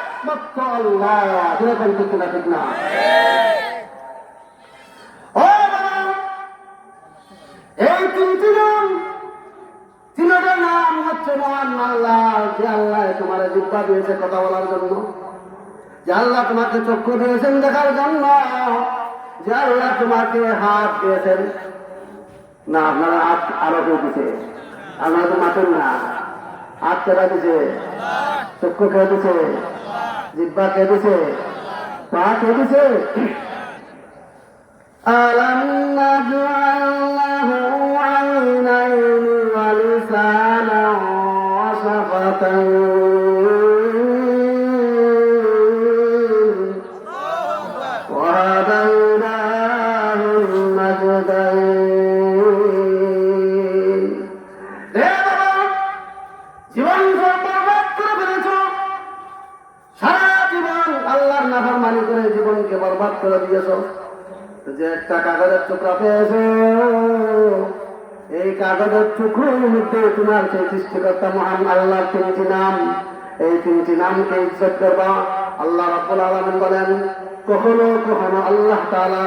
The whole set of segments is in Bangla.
একমাত্র আল্লাহ। যেরকম ঠিক না ঠিক না? ও বাবা, এই তিনটি নাম, তিনটার নাম হচ্ছে মহান আল্লাহ। যে আল্লাহ তোমার জিহ্বা দিয়েছে কথা বলার জন্য, যে আল্লাহ তোমাকে চক্ষু দিয়েছেন দেখার জন্য, যে আল্লাহ তোমাকে হাত দিয়েছেন। না, আপনারা হাত আরো কেউ দিছে, আপনারা তো মাতেন না। হাত কেটা দিছে? চক্ষু খেয়ে দিছে? জিহ্বা খেয়ে দিছে? পা খেয়ে দিছে? ألم نجعل له عينين ولسانا وشفتين وهديناه النجدين। জীবন বরবাদ করে ফেলেছ, সারা জীবন আল্লাহর নাফরমানি করে জীবনকে বরবাদ করে দিয়েছ। যে একটা কাগজের টুকরা পেয়েছ, এই কাগজের টুকরোর মধ্যে তোমার সেই সৃষ্টিকর্তা মহান আল্লাহর তিনটি নাম, এই তিনটি নামকে ইজ্জত করবা। আল্লাহ রাব্বুল আলামিন বলেন, কখনো কখনো আল্লাহ তাআলা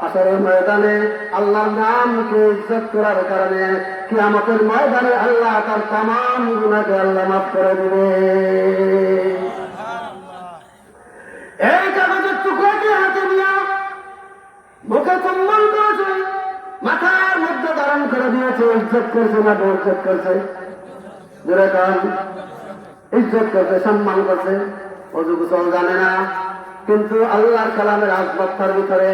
হাসরের ময়দানে আল্লাহর নামকে ইজ্জত করার কারণে কিয়ামতের ময়দানে আল্লাহ তার তামাম গুনাহকে আল্লাহ মাফ করে দিবে। এই কাগজের টুকরাকে হাতে নিয়ে মুখে চুম্বন করেছে, মাথার মধ্যে ধারণ করে দিয়েছে। ইজ্জত করছে না বেইজ্জত করছে? জোরে কান। ইজ্জত করছে, সম্মান করছে। অজু গোসল জানে না, কিন্তু আল্লাহর কালামের আজমতার ভিতরে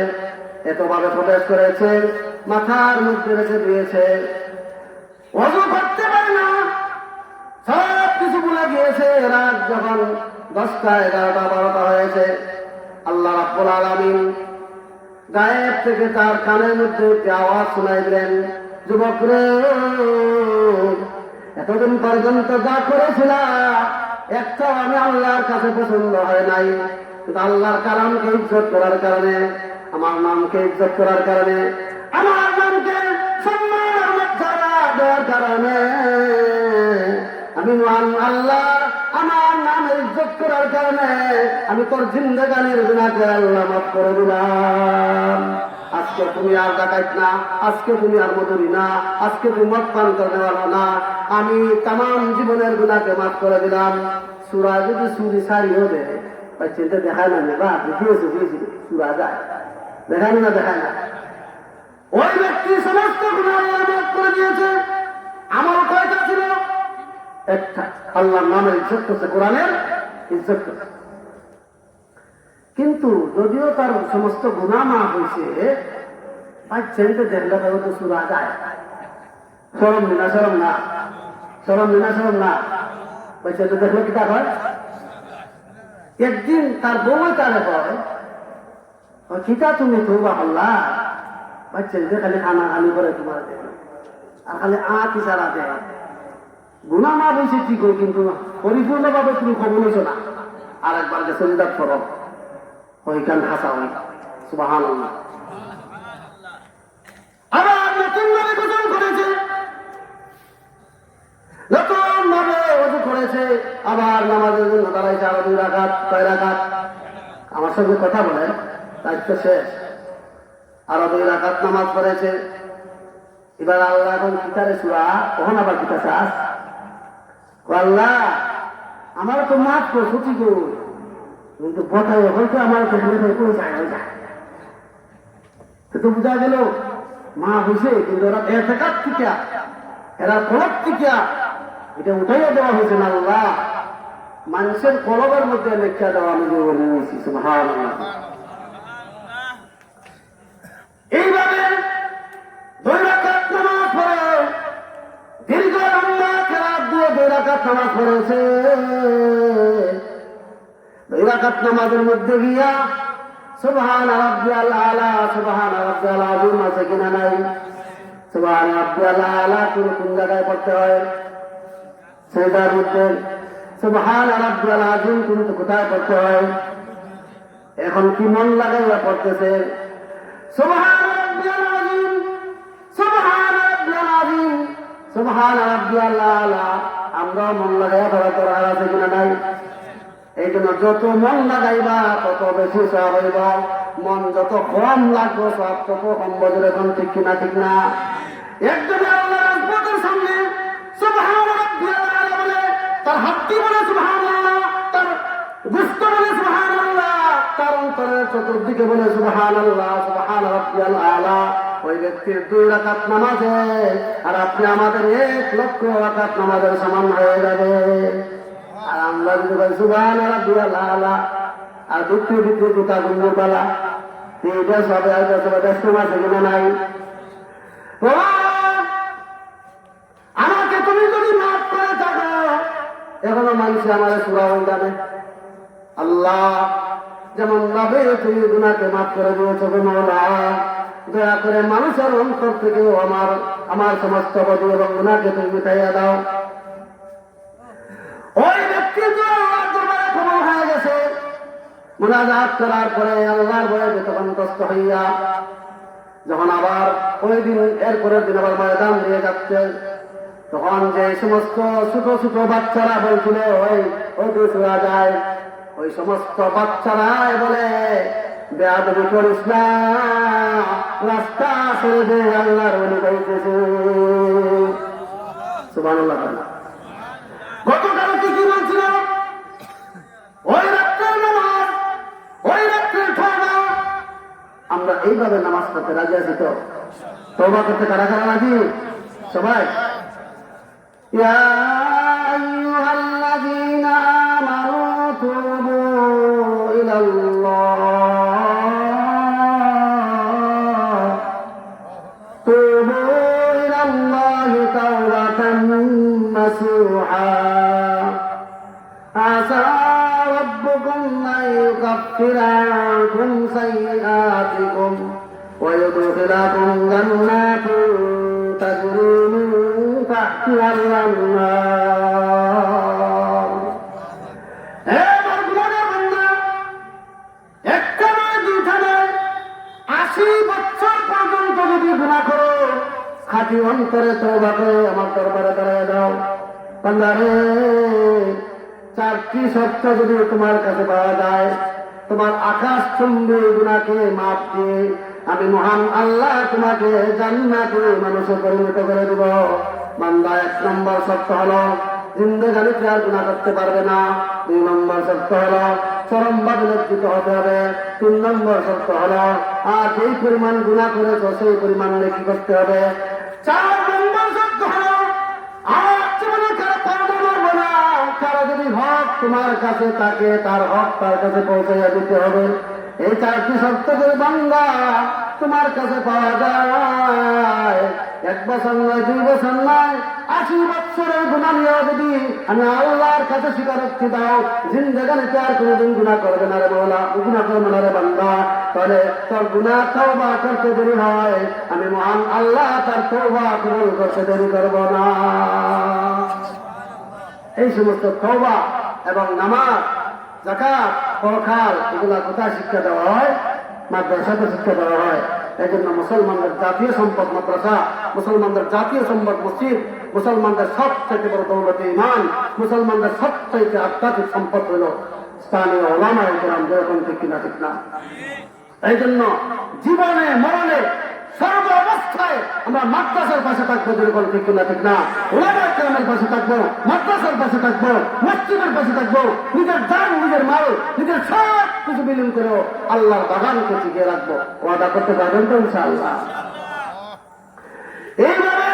এতভাবে প্রবেশ করেছে, মাথার মধ্যে রেখে দিয়েছে। অজু করতে পারে না, সব কিছু ভুলে গিয়েছে। রাত যখন 10টা 11টা 12টা হয়েছে, আল্লাহ রাব্বুল আলামিন গায়েব থেকে তার কানের মধ্যে একটি আওয়াজ শোনাই দিলেন, যুবক রে, এতদিন পর্যন্ত যা করেছিল একটাও আমি আল্লাহর কাছে পছন্দ হয় নাই, কিন্তু আল্লাহর কালামকে ইজ্জত করার কারণে, আমার নামকে ইজ্জত করার কারণে, আমার নামকে সম্মান মর্যাদা দেওয়ার কারণে আমি মহান আল্লাহ আমার নামের ইজ্জত করার কারণে আমি তোর জিন্দেগানির গুনাহকে আল্লাহ মাফ করে দিলাম। আজকে তুমি আর ডাকাইত না, আজকে তুমি আর মজুরি না, আজকে তুমি মদ পান করতে পারো না, আমি তামাম জীবনের গুনাহকে মাফ করে দিলাম। সূরা যদি চুরি সারিও দেয় বা চিন্তা দেখায় না, বা দেখিয়েছে দিয়েছি সূরা যায়, দেখায় না দেখায় না। ওই ব্যক্তি সমস্ত গুনাহ আল্লাহ মাফ করে দিয়েছে। আমার কয়টা ছিল? একটা, আল্লাহর নামের ইজ্জত করছে, কোরআনের ইজ্জত করছে। কিন্তু যদিও তার সমস্ত গুনাহ মাফ হয়েছে, ছেলেটা দেখলে তাহলে তো সূরা যায়। শরম না, শরম না, শরম না, শরম না। ওই ছেলেটা দেখলে কি তা হয়? একদিন তার বউ তারে হয়, কিতা তুমি তৌবা আল্লাহ, ছেলেটা খালি খানা খালি করে তোমার দেয় আর খালি ইশারা দেয়। গুনাহ মাফ হয়েছে ঠিক হয়, কিন্তু পরিপূর্ণভাবে তুমি কবুল হইছো না। আর একবার গেছে নিদাত করো, ওইখান হাসা হই। সুবহানাল্লাহ। আবার নতুন ভাবে গোসল করেছে, নতুন ভাবে ওযু করেছে, আবার নামাজের জন্য দাঁড়াইছে। আরো 2 রাকাত, কয় রাকাত? আমার সঙ্গে কথা বলেন, তাই তো শেষ। আরো 2 রাকাত নামাজ পড়েছে। এবার আল্লাহ এখন কিতারে সূরা, কখন আবার কিতা চাস? আল্লাহ আমার তো মাফ করছো ঠিক, কিন্তু কথায় হয়তো আমার কোনো যায় তো বোঝা গেল মা হয়েছে, কিন্তু ওরা এতেকাত থেকে, এরা কলব থেকে এটা উঠাইয়া দেওয়া হয়েছে না। আল্লাহ মানুষের কলবের মধ্যে লেখা দেওয়া আমি বলে নিয়েছি। সুবহানাল্লাহ। এইভাবে 2 রাকাত নামাজ পড়ে, দীর্ঘ লম্বা কেরাত দিয়ে 2 রাকাত নামাজ পড়েছে। 2 রাকাত নামাজের মধ্যে গিয়া সুবহান রাব্বিয়াল আলা, সুবহান রাব্বিয়াল আযীম আছে কিনা নাই? সুবহান রাব্বিয়াল আলা কোন জায়গায় পড়তে হয়? সেজদার মধ্যে। সুবহান রাব্বিয়াল আযীম কিন্তু কোথায় পড়তে হয়? এখন কি মন লাগাইয়া পড়তেছে? সুবহান রাব্বিয়াল আযীম, সুবহান রাব্বিয়াল আযীম, সুবহান রাব্বিয়াল আলা। আমরা মন লাগাইয়া পড়া করার আছে কিনা নাই? এই জন্য যত মন লাগাইবা তত বেশি সব হইব, মন যত কম লাগবে সব তত কম বজর। এখন ঠিক কিনা ঠিক না? একজনে আল্লাহ রাজপথের সামনে সুবহান রাব্বিয়াল আলা বলে, তার হাতটি বলে সুবহানাল্লাহ, তার গুস্ত বলে সুবহানাল্লাহ, তার অন্তরের চতুর্দিকে বলে সুবহানাল্লাহ, সুবহান রাব্বিয়াল আলা। ওই ব্যক্তির 2 রাকাত নামাজে আর আপনি আমাদের 1 লক্ষ রাকাত নামাজের সমান হয়ে যাবে। আর আমরা যদি বলি সুবহান রাব্বিয়াল আলা আর দুঃখের ভিতরে দুটা গুণের বেলা, এইটা সবে হয়তো সবাই ব্যস্ত আছে কিনা নাই? আমাকে তুমি যদি মাফ করে থাকো, এখনো মানুষ আমার সুরা হয়ে যাবে। আল্লাহ যেমন ভাবে তুমি গুনাহকে মাফ করে দিয়েছো গো মওলা, দয়া করে মানুষের অন্তর থেকেও আমার সমস্ত বদি এবং গুনাহকে তুমি মিটাইয়া দাও। ওই ব্যক্তি আল্লাহর দরবারে কবুল হয়ে গেছে। মুনাজাত করার পরে আল্লাহর ভয়ে তখনগ্রস্ত হইয়া যখন আবার ওই দিন এরপরের দিন আবার ময়দান দিয়ে যাচ্ছে, তখন যে সমস্ত ছোট ছোট বাচ্চারা বলছিল ওই শোয়া যায়, ওই সমস্ত বাচ্চারা বলে বেয়াদবি করিস না, রাস্তা ছেড়ে দে, আল্লাহর ওলি বলতেছে। সুবহানাল্লাহ। গতকাল কি বলছিল? ওই রাত্রের নামাজ, ওই রাত্রের তওবা। আমরা এইভাবে নামাজ পড়তে রাজি আছি তো? তওবা করতে কারা কারা রাজি? সবাই? ইয়া আইয়ুহাল্লাযীনা আমানু তুবু ইলাল্লাহি তাওবাতান নাসুহা আসা রাব্বুকুম আন ইউকাফিরা আনকুম সাইয়্যাতিকুম ওয়া ইউদখিলাকুম জান্নাতিন তাজরি মিন তাহতিহাল আনহার। হে আমার গুনাহগার বান্দা, একটা নয়, দুইটা নয়, 80 বছর পর্যন্ত যদি গুনাহ করো, খাঁটি অন্তরে তওবা করে আমার দরবারে দাঁড়ায় দাও। বান্দারে, 4টি শর্ত যদি তোমার কাছে পাওয়া যায়, তোমার আকাশ চুম্বি গুনাহকে মাফ দিয়ে আমি মহান আল্লাহ তোমাকে জান্নাতে মানুষে পরিণত করে দেব। বান্দা, 1 নম্বর শর্ত হলো জিন্দেগানিতে আর গুনাহ করতে পারবে না। 2 নম্বর শর্ত হলো চরমভাবে লজ্জিত হতে হবে। 3 নম্বর শর্ত হলো আর যেই পরিমাণ গুনাহ করেছো সেই পরিমাণ নেকি করতে হবে। 4 নম্বর শর্ত হলো আর জীবনে কারো কর্ম করবো না, কারো যদি হক তোমার কাছে থাকে তার হক তার কাছে পৌঁছাইয়া দিতে হবে। এই 4টি শর্ত করে বান্দা তোমার কাছে পাওয়া যায়। 1 বছর নয়, 2 বছর নয়, 80 বছরের গুনাহ নিয়েও যদি আমি আল্লাহর কাছে স্বীকারোক্তি দাও জিন্দেগানিতে আর কোনোদিন গুনাহ করবে না রে মওলা, গুনাহ করবে না রে বান্দা, তাহলে তোর গুনাহ তওবা করতে দেরি হয়, আমি মহান আল্লাহ তার তওবা কবুল করতে দেরি করব না। এই সমস্ত তওবা এবং নামাজ, যাকাত, পরকাল এগুলা কোথায় শিক্ষা দেওয়া হয়? মাদ্রাসাতে শিক্ষা দেওয়া হয়। এই জন্য মুসলমানদের জাতীয় সম্পদ মাদ্রাসা, মুসলমানদের জাতীয় সম্পদ মসজিদ, মুসলমানদের সবচেয়ে বড় দৌলত ঈমান, মুসলমানদের সবচেয়ে আধ্যাত্মিক সম্পদ হল স্থানীয় ওলামায়ে কেরাম। যেরকম ঠিক কিনা ঠিক না? এই জন্য জীবনে মরণে সর্ব অবস্থায় আমরা মাদ্রাসার পাশে থাকবো। যেরকম ঠিক কিনা ঠিক না? ওলামায়ে কেরামের পাশে থাকবো, মাদ্রাসার পাশে থাকবো, মসজিদের পাশে থাকবো, নিজের জান, নিজের মাল, নিজের সব কিছু বিলীন করে আল্লাহর বাগানকে টিকিয়ে রাখবো। ওয়াদা করতে পারবেন তো ইনশাআল্লাহ? এইভাবে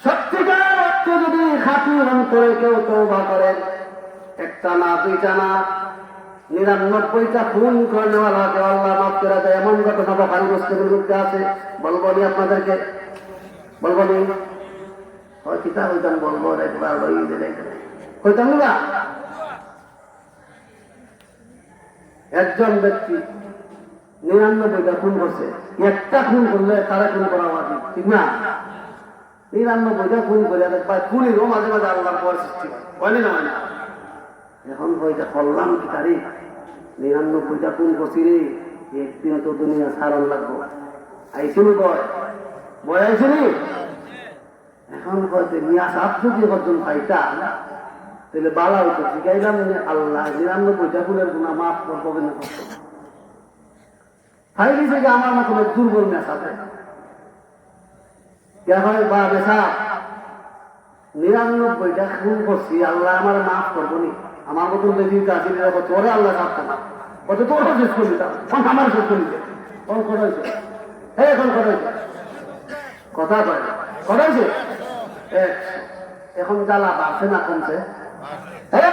সত্যিকার অর্থে যদি খাঁটি অন্তরে কেউ তওবা করেন, 1টা না, 2টা না, 99টা খুন করে নেওয়ালাকে আল্লাহ মাফ করে দেয়। এমন ঘটনা বুখারী মুসলিমের মধ্যে আছে। বলবো নি আপনাদেরকে? বলবো নি? ওই কিতাব হইতাম বলবো, একবার হইতাম না। একজন ব্যক্তি 99টা খুন করছে, 1টা খুন করলে তারা খুন করা উচিত, ঠিক না? 99টা খুন করে খুনিরও মাঝে মাঝে আল্লাহর ভয় সৃষ্টি হয় না? হয় না? এখন বইটা করলাম কি তারিখ 99টা খুন করছি রে, একদিন তো দুনিয়া সারণ লাগবো। আইসিনি বয় আইসিনি। এখন হয়তো নিয়ে সাপ যদি একজন পাইতা তাহলে বালা হইতো শিখাইলাম আল্লাহ 99টা ফুলের গুণা মাফ করবো কিনা করতো ফাইলি থেকে আমার মতো দুর্বল নেশা দেয় হয় বা নেশা 99টা খুন করছি আল্লাহ আমার মাফ করবো নি আমার মতন যদি আছে তোরে আল্লাহ ছাড়তো না কত তোরও শেষ করে দিতাম আমার শেষ করে দিতে কোন করেছে এখন করেছে কথা কয় করেছে এখন জ্বালা বাড়ছে না কমছে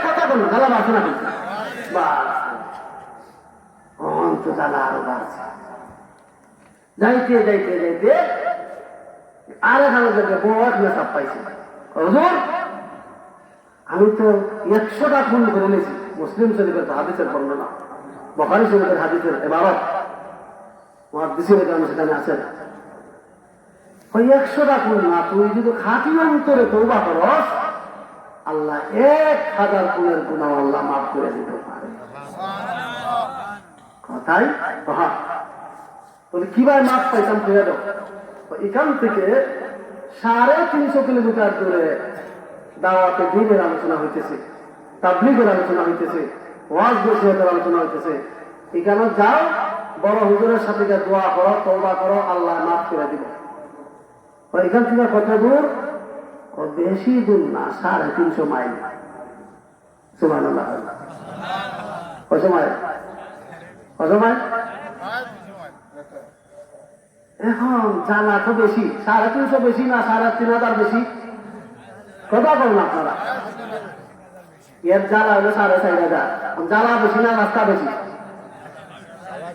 কথা বলুন জ্বালা বাড়ছে না কমছে তো জ্বালা আরো বাড়ছে যাইতে যাইতে যাইতে আর এখানে বড় মেসাব পাইছি হুজুর আমি তো 100টা খুন করে নিয়েছি মুসলিম শরীফের হাদিসের বর্ণনা বুখারী শরীফের হাদিসের ইবারত মুহাদ্দিসিন কেরাম সেখানে আছেন ওই 100টা খুন না তুই যদি খাঁটি অন্তরে তওবা করস আল্লাহ 1000 খুনের গুনাহ আল্লাহ মাফ করে দিতে পারে কথাই বলে কিভাবে মাফ পাইতাম ফিরে দাও এখান থেকে 350 কিলোমিটার দূরে দাওয়াতে দ্বীনের আলোচনা হইতেছে তাবলীগের আলোচনা হইতেছে ওয়াজ নসিহতের আলোচনা হইতেছে এখানে যাও বড় হুজুরের সাথে দোয়া করো তওবা করো আল্লাহ মাফ করে দিব এখান থেকে কত দূর বেশি দূর না 350 মাইল সুবহানাল্লাহ কত মাইল এখন জানা তো বেশি 350 বেশি না 3500 বেশি কথা বলুন আপনারা এর জ্বালা হলো 4500 জ্বালা বেশি না রাস্তা বেশি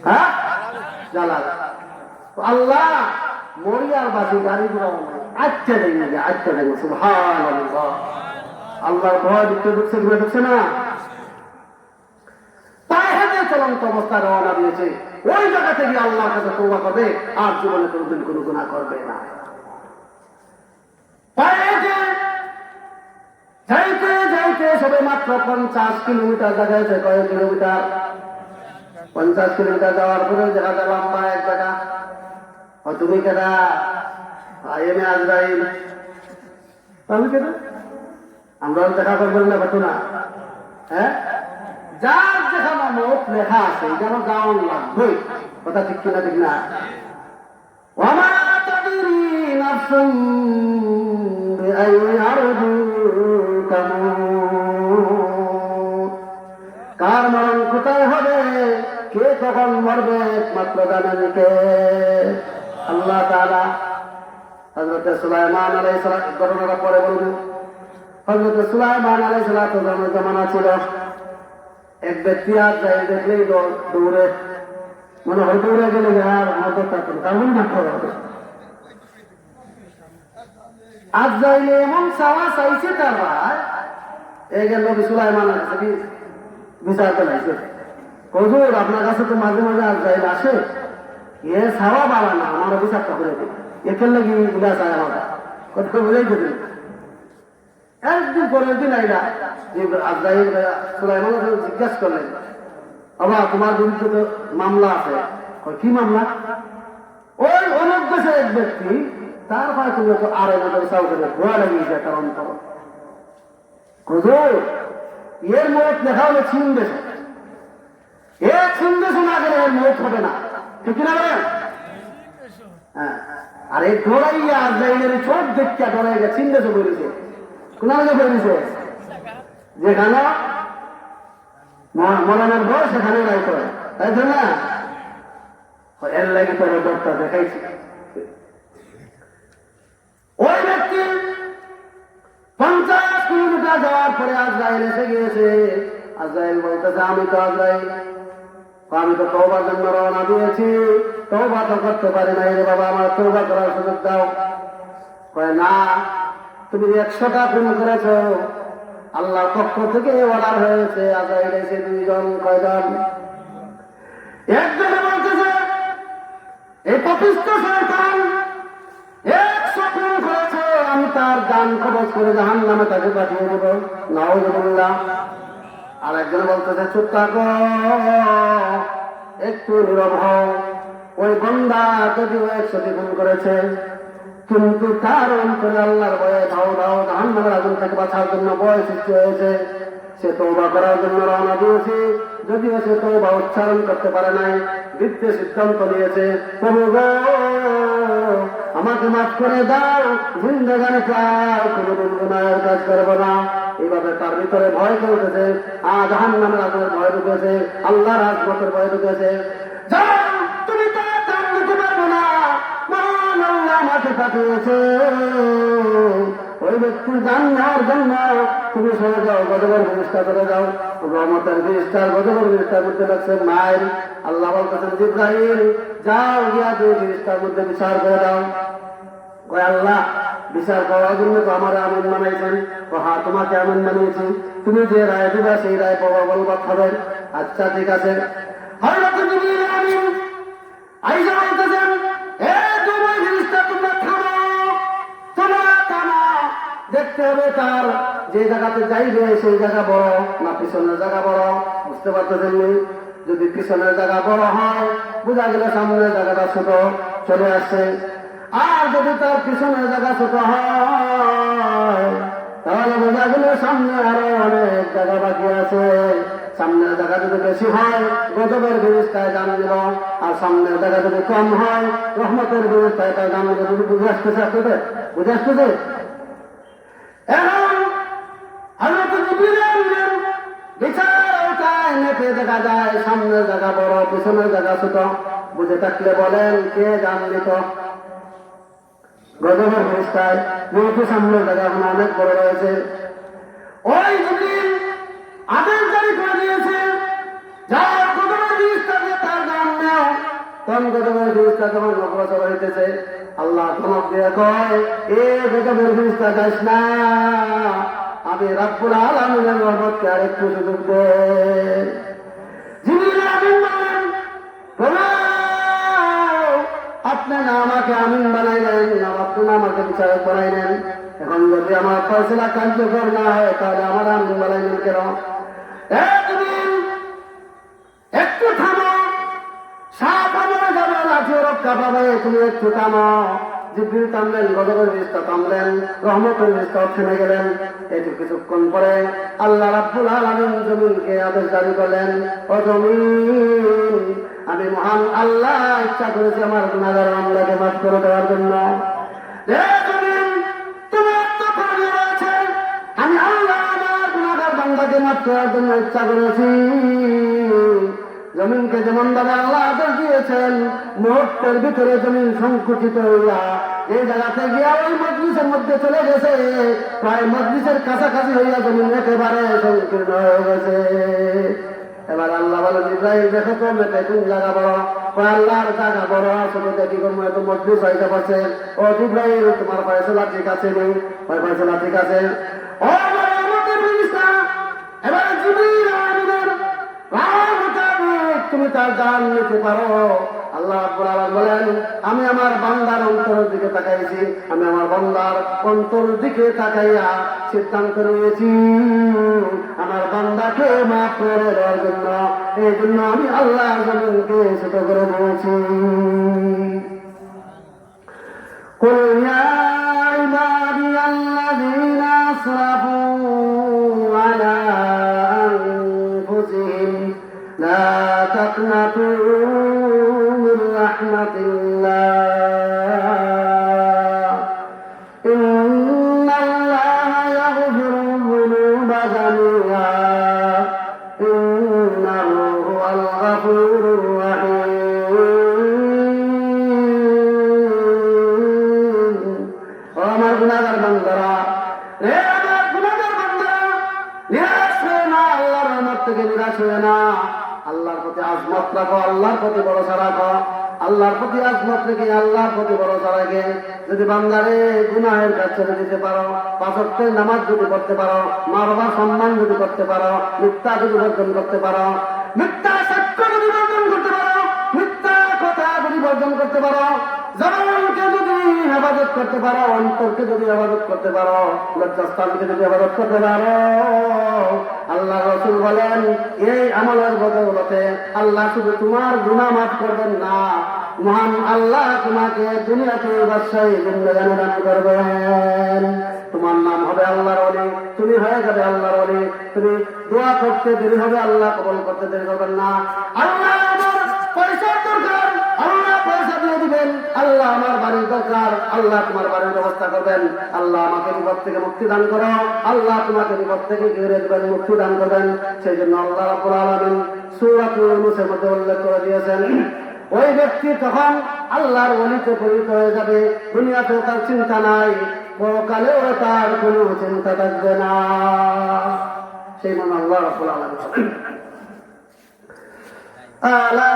হ্যাঁ জ্বালা আল্লাহ মরিয়ার বাসি গাড়ি ঘোড়া আচ্ছা দেখবে আচ্ছা দেখবে সুবহানাল্লাহ আল্লাহর ভয় ঢুকছে না চলন্ত অবস্থায় রওনা দিয়েছে ওই জায়গা থেকে আল্লাহর কাছে তওবা করবে আর জীবনে কোনোদিন কোনো গুনাহ করবে না যাইতে যাইতে সবে মাত্র 50 কিলোমিটার জায়গায় কয়েক কিলোমিটার 50 কিলোমিটার যাওয়ার পরে দেখা যায় লম্বা এক জায়গা তুমি কেনা আইএমএ আজরাইল আমি কেনা আমরা দেখা করবেন না ঘটনা হ্যাঁ যার যেখানে মত লেখা আছে যেন যাওয়ান লাগবে কথা ঠিক কিনা ঠিক না কার মরণ কোথায় হবে কে কখন মরবে একমাত্র জানেন কে আল্লাহ তাআলা হযরত সুলাইমান আলাইহিস সালাম ঘটনাটা পরে বলবো হযরত সুলাইমান আলাইহিস সালাম জামানা ছিল এক ব্যক্তি আজ যাই দেখলেই দৌড়ে মনে হয় দৌড়ে গেলে আর মদত থাকবে তেমন দেখতে হবে আজ যাইলে এমন চাওয়া চাইছে তার ভাই এই গেল সুলাইমানের কাছে কি বিচার চালাইছে হুজুর আপনার কাছে তো মাঝে মাঝে আজ যাইলে আসে এ চাওয়া বাবা না আমার বিচারটা করে দিন একে লাগি গুলা চায় আমার কথা বুঝাইতে দিন একদিন পরের দিন আইলা আজরাইল সুলাইমান জিজ্ঞাসা করলেন বাবা তোমার বিরুদ্ধে তো মামলা আছে কি মামলা ওই অনেক দেশের এক ব্যক্তি তার ভাই তুমি তো আড়াই বছর সাউথে ধোয়া লাগিয়ে যায় তার অন্তর হুজুর এর মত লেখা হলে চীন দেশে চীন দেশে না গেলে এর মত হবে না ঠিক না বলেন হ্যাঁ আর এই ধরাইয়া আজরাইলের চোখ দেখিয়া ধরাইয়া চীন দেশে বেরিয়েছে কোনালে বেরিয়েছে যেখানে মরণের ভয় সেখানে নাই করে তাই তো না এর লাগে তোর ডক্টর দেখাইছি ওই ব্যক্তি 50 কিলোমিটার যাওয়ার পরে আজরাইল এসে গিয়েছে আজরাইল বলতেছে আমি তো আজরাইল আমি তো তওবার জন্য রওনা দিয়েছি তওবা তো করতে পারি নাই রে বাবা আমার তওবা করার সুযোগ দাও কয় না তুমি 100টা খুন করেছ আল্লাহর পক্ষ থেকে অর্ডার হয়েছে আজরাইল এসে 2 জন কয়জন একজনে বলতেছে এই পাপিষ্ঠ শয়তান 100 খুন করেছে আমি তার জান কবজ করে জাহান্নামে তাকে পাঠিয়ে দেব নাউযুবিল্লাহ আর একজনে বলতেছে চুপ থাকো একটু নীরব হও ওই বান্দা যদিও 100টি খুন করেছে কিন্তু তার অন্তরে আল্লাহর ভয়ে ধাও ধাও জাহান্নামের আগুন থেকে বাঁচার জন্য ভয় সৃষ্টি হয়েছে। সে তওবা করার জন্য রওনা দিয়েছে, যদিও সে তওবা উচ্চারণ করতে পারে নাই। বৃদ্ধে সিদ্ধান্ত নিয়েছে, প্রভু গো আমাকে মাফ করে দাও, জিন্দেগানে আর কোনোদিন গুনাহের কাজ করবো না। এইভাবে তার ভিতরে ভয় চলতেছে, জাহান্নামের আগুনের ভয় ঢুকেছে, আল্লাহর আজমতের ভয় ঢুকেছে। তুমি তো জান নিতে পারবো না, মহান আল্লাহ আমাকে পাঠিয়েছে। ওই ব্যক্তির জান নেওয়ার জন্য তুমি সরে যাও, গজবের জিনিসটা করে যাও। রহমতের জিনিসটার গজবের জিনিসটার মধ্যে লাগছে মায়ের। আল্লাহ বলতেছেন জিবরাইল যাও গিয়া দুই জিনিসটার মধ্যে বিচার করে দাও। ওই আল্লাহ বিচার করার জন্য তো আমার আমিন বানাইছেন। হ্যাঁ তোমাকে আমিন বানিয়েছি, তুমি যে রায় দিবা সেই রায় পাবা বলবা হবে। আচ্ছা ঠিক আছে। হযরত জিবরাইল আমিন আইসা বলতেছেন এ দুই জিনিসটা তোমরা থামো, তোমরা থামো। দেখতে হবে তার যে জায়গাতে যাইবে সেই জায়গা বড় না পিছনের জায়গা বড়। বুঝতে পারতেছেন? যদি পিছনের জায়গা বড় হয় বোঝা গেলে সামনের জায়গাটা ছোট চলে আসছে। আর যদি তার পিছনের জায়গা ছোট হয় তাহলে বোঝা গেলে সামনে আরো অনেক জায়গা বাকি আছে। সামনের জায়গা যদি বেশি হয় গজবের জিনিসটায় জান দিল, আর সামনের জায়গা যদি কম হয় রহমতের জিনিসটায় তাই জান দিল। যদি বুঝে আসতেছে আসতেছে বুঝে আসতেছে। এখন হযরত জিবরাইল বিচারটায় নেপে দেখা যায় সামনের জায়গা বড় পিছনের জায়গা ছোট। বুঝে থাকলে বলেন কে জানলি তো গজবের জিনিসটায় যেহেতু সামনের জায়গা এখন অনেক বড় রয়েছে। ওই জিবরাইল আদেশ জারি করে দিয়েছে যার গজবের জিনিসটাকে তার জান নেও। তখন গজবের জিনিসটা যখন অগ্রসর হইতেছে আল্লাহ ধমক দিয়ে কয় এ গজবের জিনিসটা যাইস না, আমি রাব্বুল আলামিনের রহমতকে আরেকটু সুযোগ দে। জিবরাইল আমিন বলেন প্রভু আপনি না আমাকে আমিন বানাইলেন, আপনি না আমাকে বিচারক বানাইলেন। এখন যদি আমার ফয়সালা কার্যকর না হয় তাহলে আমার আমিন বানাইলেন কেন? একটু থামো, সাপ আমলে যাবে লাঠিও রক্ষা পাবে, তুমি একটু থামো। জিবরিল থামলেন, গজবের জিনিসটা থামলেন, রহমতের জিনিসটা থেমে গেলেন। একটু কিছুক্ষণ পরে আল্লাহ রাব্বুল আলামিন জমিনকে আদেশ জারি করলেন, ও জমিন আমি মহান আল্লাহ ইচ্ছা করেছি আমার গুনাহগার বান্দাকে মাফ করে দেওয়ার জন্য। আমি আল্লাহ আমার গুনাহগার বান্দাকে মাফ করার জন্য ইচ্ছা করেছি। জমিনকে যেমন ভাবে আল্লাহ আদেশ দিয়েছেন মুহূর্তের ভিতরে জমিন সংকুচিত হইয়া এই জায়গাতে গিয়া ওই মজলিসের মধ্যে চলে গেছে। প্রায় মজলিসের কাছাকাছি হইয়া জমিন একেবারে সংকীর্ণ হয়ে গেছে। এবার আল্লাহ বলেন জিবরাইল দেখো তো মেটে কোন জায়গা বড়? আল্লাহর জায়গা বড় আসলে দেখি করবো এত মজলিস হইতে পারছে। ও জিবরাইল তোমার ফয়সালা ঠিক আছে নেই? ফয়সালা ঠিক আছে। ও এবার জিবরাইল আমিনের তুমি তার জান নিতে পারো। আল্লাহ রাব্বুল আলামিন বলেন আমি আমার বান্দার অন্তরের দিকে তাকাইছি, আমি আমার বান্দার অন্তরের দিকে তাকাইয়া সিদ্ধান্ত নিয়েছি আমার বান্দাকে মাফ করে দেওয়ার জন্য। এই জন্য আমি আল্লাহ জমিনকে ছোট করে দিয়েছি। কুল ইয়া ইবাদিয়াল্লাযীনা আসরাফু আলা আনফুসিহিম লা তাকনাতু মিন রাহমাতিল্লাহ ইন্নাল্লাহা ইয়াগফিরু যুনুবা জামিআ ইন্নাহু হুয়াল গফুরুর রাহিম। ও আমার গুনাহগার বান্দারা, রে আমার গুনাহগার বান্দারা, নিরাশ হয়ে না, আল্লাহর রহমত থেকে নিরাশ হয়ে না। আল্লাহর প্রতি আজমত রাখো, আল্লাহর প্রতি ভরসা রাখো। আল্লাহর প্রতি আজমত রেখে আল্লাহর প্রতি ভরসা রাখে যদি বান্দারে গুনাহের কাজ ছেড়ে দিতে পারো, পাঁচ ওয়াক্তের নামাজ যদি পড়তে পারো, মা বাবার সম্মান যদি করতে পারো, মিথ্যা যদি বর্জন করতে পারো, মিথ্যা সাক্ষ্য যদি বর্জন করতে পারো, মিথ্যা কথা যদি বর্জন করতে পারো, জবানকে যদি হেফাজত করতে পারো, অন্তরকে যদি হেফাজত করতে পারো, লজ্জাস্থানকে যদি হেফাজত করতে পারো, আল্লাহ রাসূল বলেন এই আমলের বদৌলতে আল্লাহ শুধু তোমার গুনাহ মাফ করবেন না, মহান আল্লাহ তোমাকে দুনিয়াতে ব্যবসায়ী জিন্দেগানি দান করবেন। তোমার নাম হবে আল্লাহর ওলি, তুমি হয়ে যাবে আল্লাহর ওলি। তুমি দোয়া করতে দেরি হবে, আল্লাহ কবুল করতে দেরি করবেন না। আল্লাহ আমার পয়সার দরকার, আল্লাহ পয়সা দিয়ে দিবেন। আল্লাহ আমার বাড়ির দরকার, আল্লাহ তোমার বাড়ির ব্যবস্থা করবেন। আল্লাহ আমাকে বিপদ থেকে মুক্তি দান করো, আল্লাহ তোমাকে বিপদ থেকে ঘিরে দেবেন, মুক্তি দান করবেন। সেই জন্য আল্লাহ রাব্বুল আলামিন সূরাতুল ইউনূসের মধ্যে উল্লেখ করে দিয়েছেন, ওই ব্যক্তি তখন আল্লাহর ওলিতে পরিণত হয়ে যাবে, দুনিয়াতেও তার চিন্তা নাই, পরকালেও তার কোনো চিন্তা থাকবে না। সেই মনে আল্লাহ রাব্বুল আলামিন আলা